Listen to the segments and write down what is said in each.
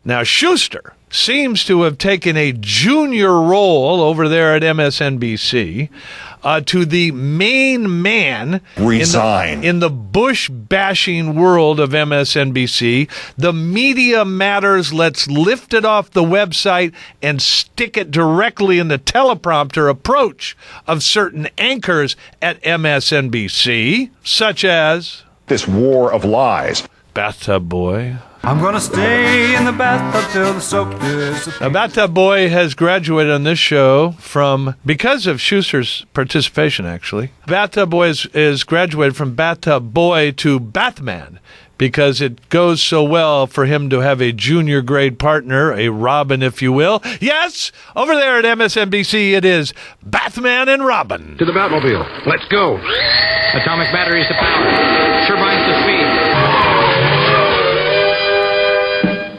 Now, Shuster seems to have taken a junior role over there at MSNBC to the main man in the Bush-bashing world of MSNBC. The media matters. Let's lift it off the website and stick it directly in the teleprompter approach of certain anchors at MSNBC, such as this war of lies. Bathtub Boy. I'm gonna stay in the bathtub till the soap disappears. Now, Bathtub Boy has graduated on this show because of Schuster's participation, actually. Bathtub Boy is graduated from Bathtub Boy to Bathman because it goes so well for him to have a junior grade partner, a Robin, if you will. Yes, over there at MSNBC, it is Bathman and Robin. To the Batmobile. Let's go. Atomic batteries to power. Turbines to speed.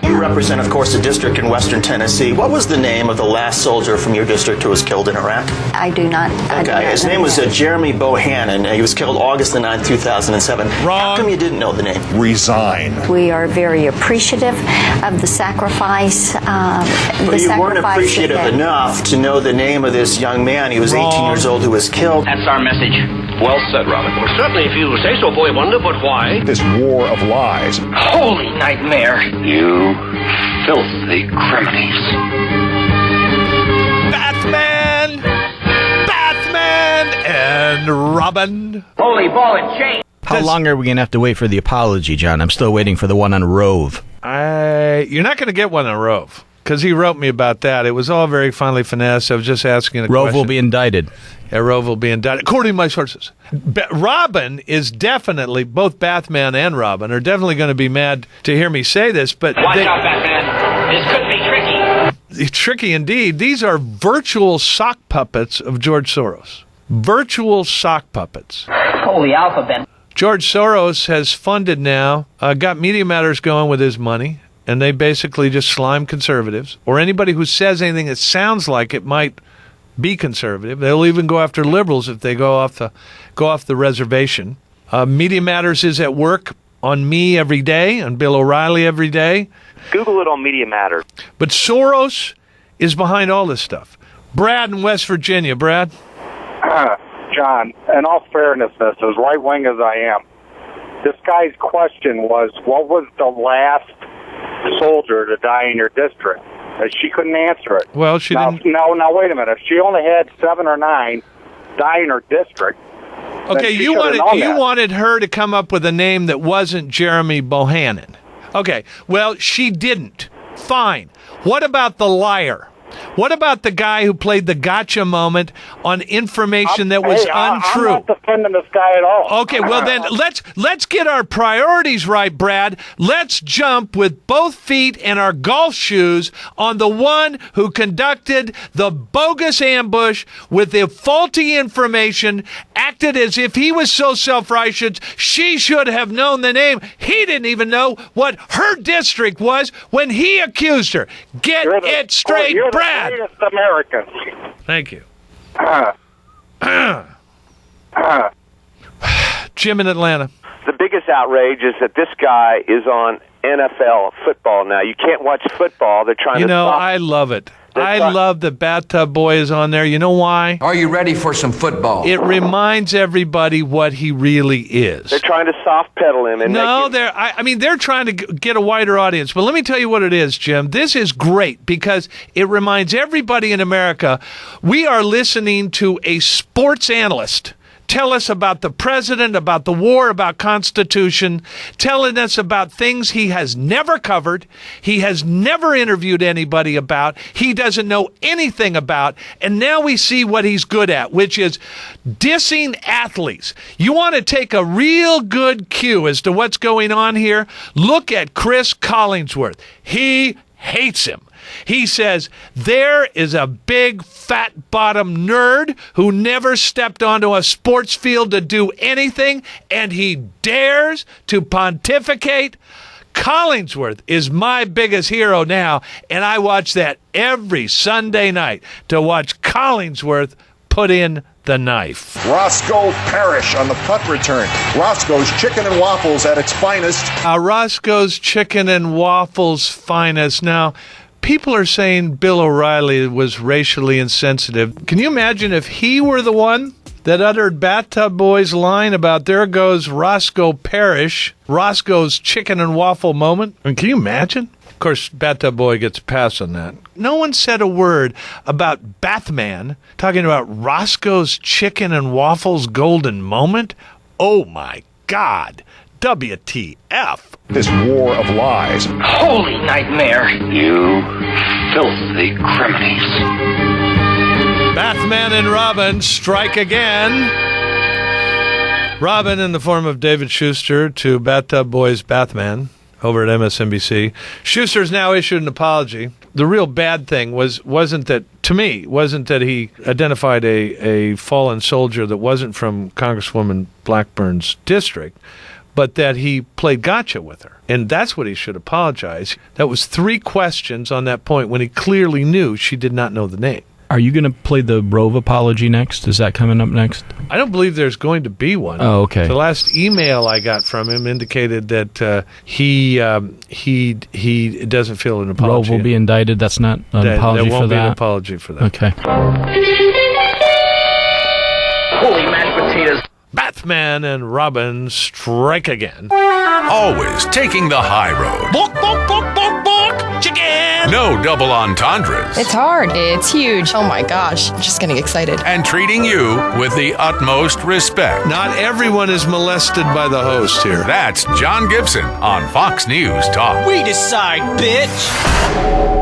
You represent, of course, a district in western Tennessee. What was the name of the last soldier from your district who was killed in Iraq? I do not. Okay, his name was Jeremy Bohannon. He was killed August the 9th, 2007. Wrong. How come you didn't know the name? Resign. We are very appreciative of the sacrifice. But you weren't appreciative enough to know the name of this young man. He was 18 years old who was killed. That's our message. Well said, Robin. Well, certainly, if you say so, boy wonder, but why? This war of lies. Holy nightmare. You filthy criminals. Bathman and Robin. Holy ball and chain. How long are we going to have to wait for the apology, John? I'm still waiting for the one on Rove. You're not going to get one on Rove, because he wrote me about that. It was all very finely finessed. I was just asking a question. Rove will be indicted. Yeah, Rove will be indicted, according to my sources. Robin is definitely, both Bathman and Robin are definitely going to be mad to hear me say this, but... Watch out, Batman. This could be tricky. Tricky indeed. These are virtual sock puppets of George Soros. Virtual sock puppets. Holy alphabet. George Soros has funded now, got Media Matters going with his money, and they basically just slime conservatives, or anybody who says anything that sounds like it might be conservative. They'll even go after liberals if they go off the reservation. Media Matters is at work on me every day, on Bill O'Reilly every day. Google it on Media Matters. But Soros is behind all this stuff. Brad in West Virginia. Brad? John, in all fairness, as right-wing as I am, this guy's question was, what was the last soldier to die in your district? She couldn't answer it. Well, she didn't... Now, wait a minute. If she only had 7 or 9 die in her district... Okay, you wanted her to come up with a name that wasn't Jeremy Bohannon. Okay, well, she didn't. Fine. What about the liar? What about the guy who played the gotcha moment on information that was untrue? I'm not defending this guy at all. Okay, well then let's get our priorities right, Brad. Let's jump with both feet and our golf shoes on the one who conducted the bogus ambush with the faulty information, acted as if he was so self-righteous she should have known the name. He didn't even know what her district was when he accused her. Get it straight, Brad. Greatest Americans. Thank you. Jim in Atlanta. The biggest outrage is that this guy is on NFL football now. You can't watch football. They're trying to stop. I love it. I love that Bathtub Boy is on there. You know why? Are you ready for some football? It reminds everybody what he really is. They're trying to soft pedal him. And they're trying to get a wider audience. But let me tell you what it is, Jim. This is great because it reminds everybody in America we are listening to a sports analyst tell us about the president, about the war, about Constitution, telling us about things he has never covered, he has never interviewed anybody about, he doesn't know anything about, and now we see what he's good at, which is dissing athletes. You want to take a real good cue as to what's going on here? Look at Chris Collinsworth. He hates him. He says, there is a big, fat-bottom nerd who never stepped onto a sports field to do anything, and he dares to pontificate. Collinsworth is my biggest hero now, and I watch that every Sunday night to watch Collinsworth put in the knife. Roscoe Parrish on the punt return. Roscoe's Chicken and Waffles at its finest. Roscoe's Chicken and Waffles finest. Now, people are saying Bill O'Reilly was racially insensitive. Can you imagine if he were the one that uttered Bathtub Boy's line about there goes Roscoe Parrish, Roscoe's Chicken and Waffle moment? I mean, can you imagine? Of course, Bathtub Boy gets a pass on that. No one said a word about Bathman talking about Roscoe's Chicken and Waffles golden moment. Oh, my God. WTF. This war of lies. Holy nightmare. You filthy criminals. Bathman and Robin strike again. Robin in the form of David Shuster to Bathtub Boy's Bathman over at MSNBC. Schuster's now issued an apology. The real bad thing wasn't that he identified a fallen soldier that wasn't from Congresswoman Blackburn's district, but that he played gotcha with her. And that's what he should apologize. That was 3 questions on that point when he clearly knew she did not know the name. Are you going to play the Rove apology next? Is that coming up next? I don't believe there's going to be one. Oh, okay. The last email I got from him indicated that he doesn't feel an apology. Rove will be indicted. That's not an apology for that? There won't be an apology for that. Okay. Holy mashed potatoes. Bathman and Robin strike again. Always taking the high road. Bonk, bonk, bonk, bonk, bonk. Chicken! No double entendres. It's hard. It's huge. Oh my gosh. Just getting excited. And treating you with the utmost respect. Not everyone is molested by the host here. That's John Gibson on Fox News Talk. We decide, bitch.